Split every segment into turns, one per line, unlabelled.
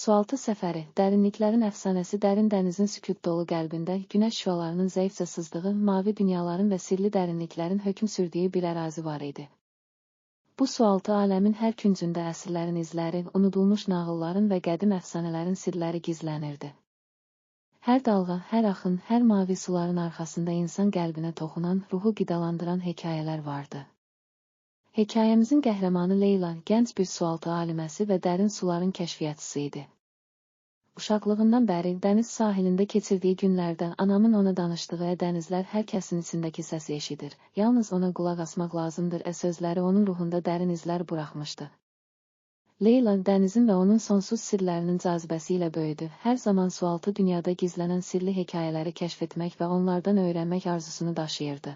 Sualtı səfəri, dərinliklərin əfsanəsi dərin dənizin sükut dolu qəlbində, günəş şüalarının zəifcə sızdığı, mavi dünyaların və sirli dərinliklərin hökm sürdüyü bir ərazi var idi. Bu sualtı aləmin hər küncündə əsrlərin izləri, unudulmuş nağılların və qədim əfsanələrin sirləri gizlənirdi. Hər dalğa, hər axın, hər mavi suların arxasında insan qəlbinə toxunan, ruhu qidalandıran hekayələr vardı. Hekayəmizin qəhrəmanı Leyla, gənc bir sualtı aliməsi və dərin suların kəşfiyyatçısı idi. Uşaqlığından bəri dəniz sahilində keçirdiyi günlərdə anamın ona danışdığı dənizlər hər kəsin içindəki səsi eşidir. Yalnız ona qulaq asmaq lazımdır sözləri onun ruhunda dərin izlər buraxmışdı. Leyla, dənizin və onun sonsuz sirlərinin cazibəsi ilə böyüdü. Hər zaman sualtı dünyada gizlənən sirli hekayələri kəşf etmək və onlardan öyrənmək arzusunu daşıyırdı.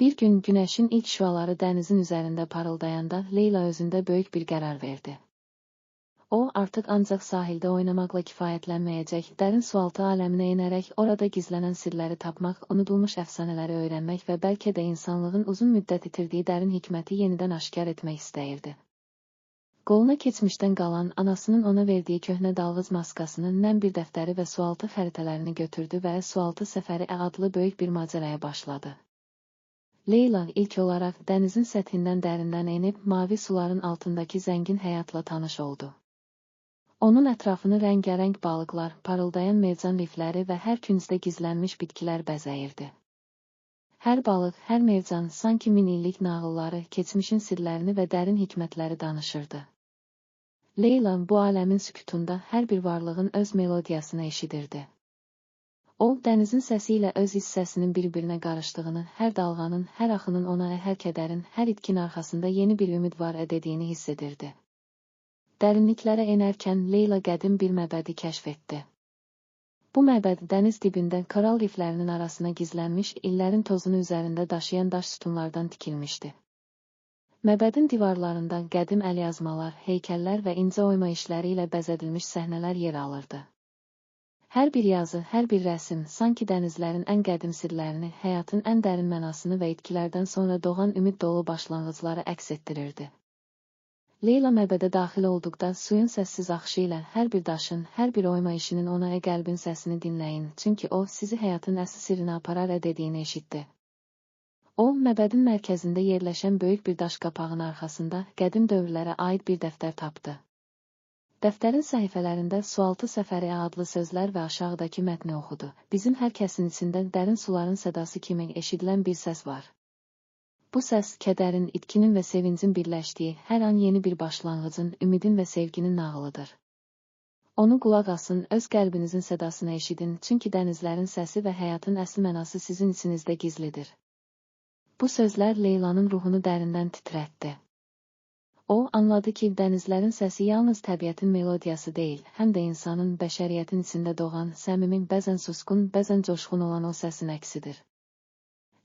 Bir gün günəşin ilk şüaları dənizin üzərində parıldayanda Leyla özündə böyük bir qərar verdi. O, artıq ancaq sahildə oynamaqla kifayətlənməyəcək, dərin sualtı aləminə enərək orada gizlənən sirləri tapmaq, unudulmuş əfsanələri öyrənmək və bəlkə də insanlığın uzun müddət itirdiyi dərin hikməti yenidən aşkar etmək istəyirdi. Qoluna keçmişdən qalan, anasının ona verdiyi köhnə dalğız maskasını, nəm bir dəftəri və sualtı xəritələrini götürdü və Sualtı Səfəri adlı böyük bir macəraya başladı. Leyla ilk olaraq dənizin səthindən dərindən enib, mavi suların altındakı zəngin həyatla tanış oldu. Onun ətrafını rəngarəng balıqlar, parıldayan mercan lifləri və hər küncdə gizlənmiş bitkilər bəzəyirdi. Hər balıq, hər mercan sanki min illik nağılları, keçmişin sirlərini və dərin hikmətləri danışırdı. Leyla bu aləmin sükutunda hər bir varlığın öz melodiyasını eşidirdi. O, dənizin səsi ilə öz hissəsinin bir-birinə qarışdığını, hər dalğanın, hər axının ona, hər kədərin, hər itkin arxasında yeni bir ümid var dediyini hiss edirdi. Dərinliklərə enərkən Leyla qədim bir məbədi kəşf etdi. Bu məbəd dəniz dibində koral riflərinin arasına gizlənmiş, illərin tozunu üzərində daşıyan daş sütunlardan tikilmişdi. Məbədin divarlarında qədim əlyazmalar, heykəllər və incə oyma işləri ilə bəzədilmiş səhnələr yer alırdı. Hər bir yazı, hər bir rəsm, sanki dənizlərin ən qədim sirlərini, həyatın ən dərin mənasını və itkilərdən sonra doğan ümid dolu başlanğıcları əks etdirirdi. Leyla məbədə daxil olduqda suyun səssiz axışı ilə hər bir daşın, hər bir oyma işinin ona qəlbin səsini dinləyin, çünki o, sizi həyatın əsl sirrinə aparar dediyini eşitdi. O, məbədin mərkəzində yerləşən böyük bir daş qapağının arxasında qədim dövrlərə aid bir dəftər tapdı. Dəftərin səhifələrində Sualtı Səfəri adlı sözlər və aşağıdakı mətni oxudu. Bizim hər kəsin içində dərin suların sədası kimi eşidilən bir səs var. Bu səs, kədərin, itkinin və sevincin birləşdiyi, hər an yeni bir başlanğıcın, ümidin və sevginin nağılıdır. Onu qulaq asın, öz qəlbinizin sədasını eşidin, çünki dənizlərin səsi və həyatın əsl mənası sizin içinizdə gizlidir. Bu sözlər Leylanın ruhunu dərindən titrətdi. O, anladı ki, dənizlərin səsi yalnız təbiətin melodiyası deyil, həm də insanın, bəşəriyyətin içində doğan, səmimi, bəzən susqun, bəzən coşqun olan o səsin əksidir.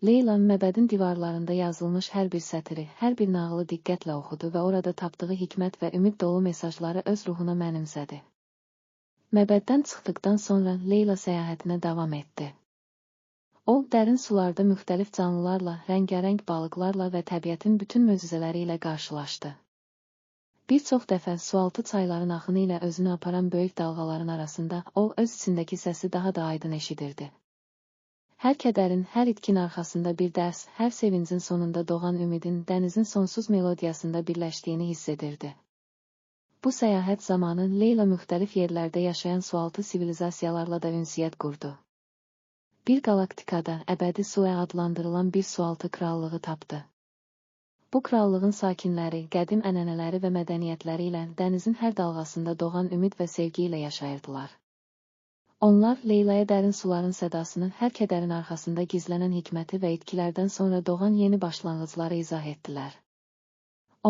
Leyla məbədin divarlarında yazılmış hər bir sətiri, hər bir nağılı diqqətlə oxudu və orada tapdığı hikmət və ümid dolu mesajları öz ruhuna mənimsədi. Məbəddən çıxdıqdan sonra Leyla səyahətinə davam etdi. O, dərin sularda müxtəlif canlılarla, rəngarəng balıqlarla və təbiətin bütün möcüzələri ilə qarşılaşdı. Bir çox dəfə sualtı çayların axını ilə özünü aparan böyük dalğaların arasında o, öz içindəki səsi daha da aydın eşidirdi. Hər kədərin, hər itkin arxasında bir dərs, hər sevincin sonunda doğan ümidin dənizin sonsuz melodiyasında birləşdiyini hiss edirdi. Bu səyahət zamanı Leyla müxtəlif yerlərdə yaşayan sualtı sivilizasiyalarla da ünsiyyət qurdu. Bir qalaktikada əbədi suya adlandırılan bir sualtı krallığı tapdı. Bu krallığın sakinləri, qədim ənənələri və mədəniyyətləri ilə dənizin hər dalğasında doğan ümid və sevgi ilə yaşayırdılar. Onlar Leylaya dərin suların sədasını, hər kədərin arxasında gizlənən hikməti və itkilərdən sonra doğan yeni başlanğıcları izah etdilər.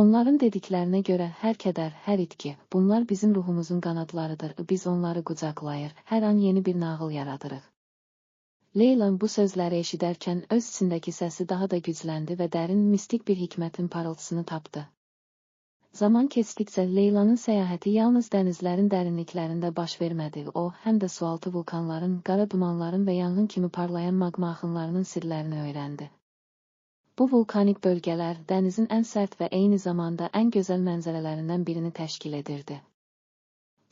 Onların dediklərinə görə hər kədər, hər itki, bunlar bizim ruhumuzun qanadlarıdır, biz onları qucaqlayır, hər an yeni bir nağıl yaradırıq. Leyla bu sözləri eşidərkən öz içindəki səsi daha da gücləndi və dərin, mistik bir hikmətin parıltısını tapdı. Zaman keçdikcə Leylanın səyahəti yalnız dənizlərin dərinliklərində baş vermədi, o, həm də sualtı vulkanların, qara dumanların və yanğın kimi parlayan maqma axınlarının sirlərini öyrəndi. Bu vulkanik bölgələr dənizin ən sərt və eyni zamanda ən gözəl mənzərələrindən birini təşkil edirdi.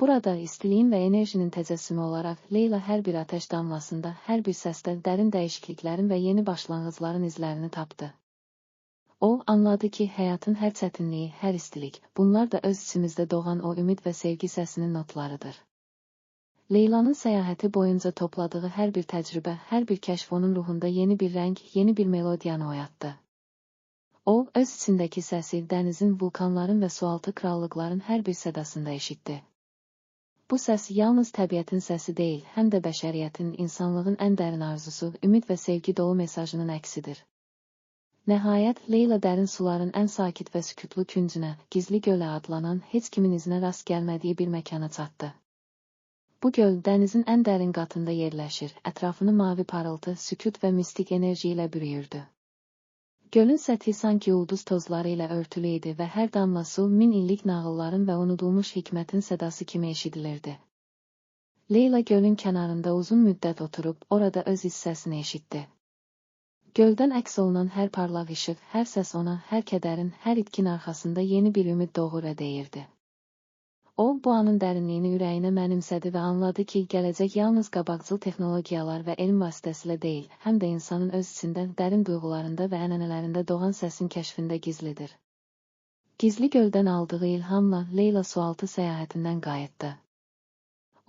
Burada istiliyin və enerjinin təcəssümü olaraq Leyla hər bir atəş damlasında, hər bir səsdə dərin dəyişikliklərin və yeni başlanğıcların izlərini tapdı. O, anladı ki, həyatın hər çətinliyi, hər istilik, bunlar da öz içimizdə doğan o ümid və sevgi səsinin notlarıdır. Leylanın səyahəti boyunca topladığı hər bir təcrübə, hər bir kəşf onun ruhunda yeni bir rəng, yeni bir melodiyanı oyatdı. O, öz içindəki səsi dənizin, vulkanların və sualtı krallıqların hər bir sədasında eşitdi. Bu səs yalnız təbiətin səsi deyil, həm də bəşəriyyətin, insanlığın ən dərin arzusu, ümid və sevgi dolu mesajının əksidir. Nəhayət, Leyla dərin suların ən sakit və sükutlu küncünə, gizli gölə adlanan, heç kimin izinə rast gəlmədiyi bir məkana çatdı. Bu göl dənizin ən dərin qatında yerləşir, ətrafını mavi parıltı, sükut və mistik enerji ilə bürüyürdü. Gölün səthi sanki ulduz tozları ilə örtülü idi və hər damla su 1000 illik nağılların və unudulmuş hikmətin sədası kimi eşidilirdi. Leyla gölün kənarında uzun müddət oturub, orada öz hissəsini eşitdi. Göldən əks olunan hər parlaq işıq, hər səs ona, hər kədərin, hər itkin arxasında yeni bir ümid doğur deyirdi. O, bu anın dərinliyini ürəyinə mənimsədi və anladı ki, gələcək yalnız qabaqcıl texnologiyalar və elm vasitəsilə deyil, həm də insanın öz içində, dərin duyğularında və ənənələrində doğan səsin kəşfində gizlidir. Gizli göldən aldığı ilhamla Leyla sualtı səyahətindən qayıtdı.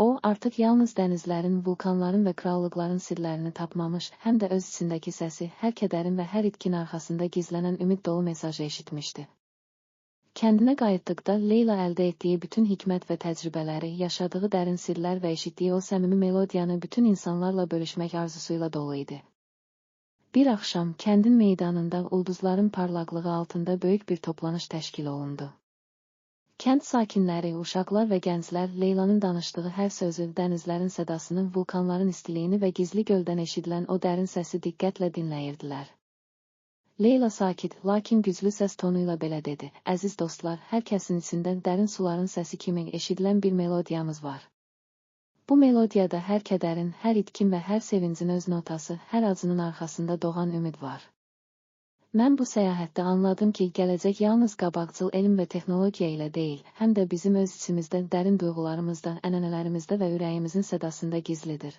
O, artıq yalnız dənizlərin, vulkanların və krallıqların sirlərini tapmamış, həm də öz içindəki səsi, hər kədərin və hər itkin arxasında gizlənən ümid dolu mesajı eşitmişdi. Kəndinə qayıtdıqda Leyla əldə etdiyi bütün hikmət və təcrübələri, yaşadığı dərin sirlər və eşitdiyi o səmimi melodiyanı bütün insanlarla bölüşmək arzusuyla dolu idi. Bir axşam kəndin meydanında ulduzların parlaqlığı altında böyük bir toplanış təşkil olundu. Kənd sakinləri, uşaqlar və gənclər Leylanın danışdığı hər sözü, dənizlərin sədasını, vulkanların istiliyini və gizli göldən eşidilən o dərin səsi diqqətlə dinləyirdilər. Leyla sakit, lakin güclü səs tonuyla belə dedi: "Əziz dostlar, hər kəsin içində dərin suların səsi kimi eşidilən bir melodiyamız var. Bu melodiyada hər kədərin, hər itkin və hər sevincin öz notası, hər acının arxasında doğan ümid var. Mən bu səyahətdə anladım ki, gələcək yalnız qabaqcıl elm və texnologiya ilə deyil, həm də bizim öz içimizdə, dərin duyğularımızda, ənənələrimizdə və ürəyimizin sədasında gizlidir.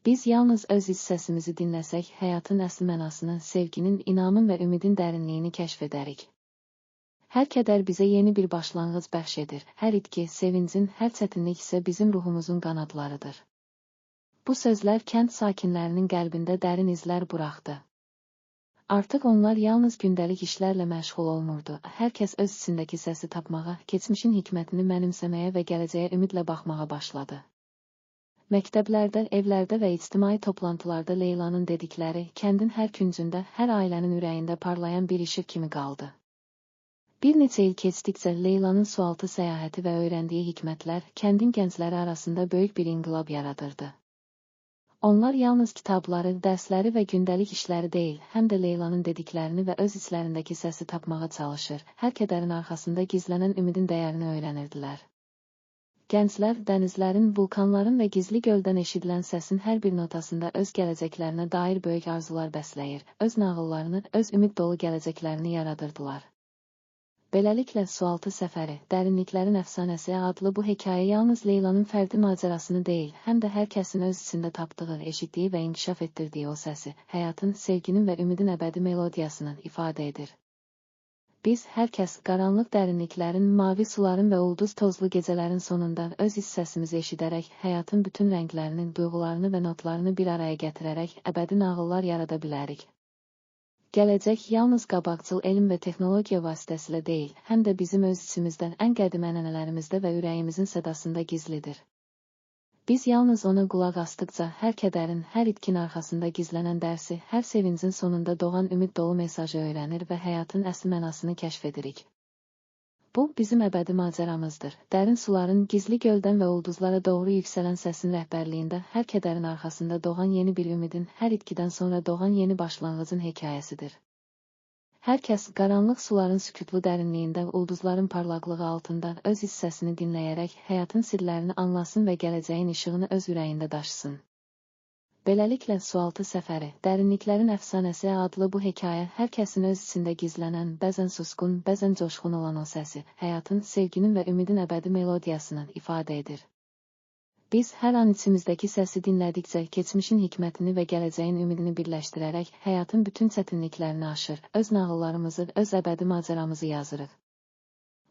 Biz yalnız öz iç səsimizi dinləsək, həyatın əsl mənasını, sevginin, inamın və ümidin dərinliyini kəşf edərik. Hər kədər bizə yeni bir başlanğıc bəxş edir, hər itki, sevincin, hər çətinlik isə bizim ruhumuzun qanadlarıdır." Bu sözlər kənd sakinlərinin qəlbində dərin izlər buraxdı. Artıq onlar yalnız gündəlik işlərlə məşğul olmurdu, hər kəs öz içindəki səsi tapmağa, keçmişin hikmətini mənimsəməyə və gələcəyə ümidlə baxmağa başladı. Məktəblərdə, evlərdə və ictimai toplantılarda Leylanın dedikləri, kəndin hər küncündə, hər ailənin ürəyində parlayan bir işıq kimi qaldı. Bir neçə il keçdikcə Leylanın sualtı səyahəti və öyrəndiyi hikmətlər, kəndin gəncləri arasında böyük bir inqilab yaradırdı. Onlar yalnız kitabları, dərsləri və gündəlik işləri deyil, həm də Leylanın dediklərini və öz içlərindəki səsi tapmağa çalışır, hər kədərin arxasında gizlənən ümidin dəyərini öyrənirdilər. Gənclər, dənizlərin, vulkanların və gizli göldən eşidilən səsin hər bir notasında öz gələcəklərinə dair böyük arzular bəsləyir, öz nağıllarını, öz ümid dolu gələcəklərini yaradırdılar. Beləliklə, Sualtı səfəri, dərinliklərin əfsanəsi adlı bu hekayə yalnız Leylanın fərdi macərasını deyil, həm də hər kəsin öz içində tapdığı, eşitdiyi və inkişaf etdirdiyi o səsi, həyatın, sevginin və ümidin əbədi melodiyasını ifadə edir. Biz, hər kəs, qaranlıq dərinliklərin, mavi suların və ulduz tozlu gecələrin sonunda öz hiss səsimizi eşidərək, həyatın bütün rənglərini, duyğularını və notlarını bir araya gətirərək, əbədi nağıllar yarada bilərik. Gələcək yalnız qabaqcıl elm və texnologiya vasitəsilə deyil, həm də bizim öz içimizdə, ən qədim ənənələrimizdə və ürəyimizin sədasında gizlidir. Biz yalnız ona qulaq asdıqca, hər kədərin, hər itkin arxasında gizlənən dərsi, hər sevincin sonunda doğan ümid dolu mesajı öyrənir və həyatın əsl mənasını kəşf edirik. Bu, bizim əbədi macəramızdır. Dərin suların, gizli göldən və ulduzlara doğru yüksələn səsin rəhbərliyində, hər kədərin arxasında doğan yeni bir ümidin, hər itkidən sonra doğan yeni başlanğıcın hekayəsidir. Hər kəs qaranlıq suların sükutlu dərinliyində, ulduzların parlaqlığı altında öz hiss səsini dinləyərək həyatın sirlərini anlasın və gələcəyin işığını öz ürəyində daşısın. Beləliklə, Sualtı səfəri, dərinliklərin əfsanəsi adlı bu hekayə hər kəsin öz içində gizlənən, bəzən susqun, bəzən coşqun olan o səsi, həyatın, sevginin və ümidin əbədi melodiyasını ifadə edir. Biz hər an içimizdəki səsi dinlədikcə, keçmişin hikmətini və gələcəyin ümidini birləşdirərək, həyatın bütün çətinliklərini aşır, öz nağıllarımızı, öz əbədi macəramızı yazırıq.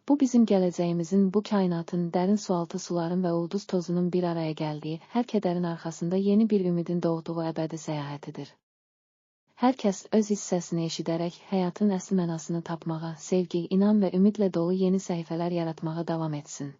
Bu bizim gələcəyimizin, bu kainatın, dərin sualtı suların və ulduz tozunun bir araya gəldiyi, hər kədərin arxasında yeni bir ümidin doğduğu əbədi səyahətidir. Hər kəs öz hissəsini eşidərək, həyatın əsl mənasını tapmağa, sevgi, inam və ümidlə dolu yeni səhifələr yaratmağa davam etsin.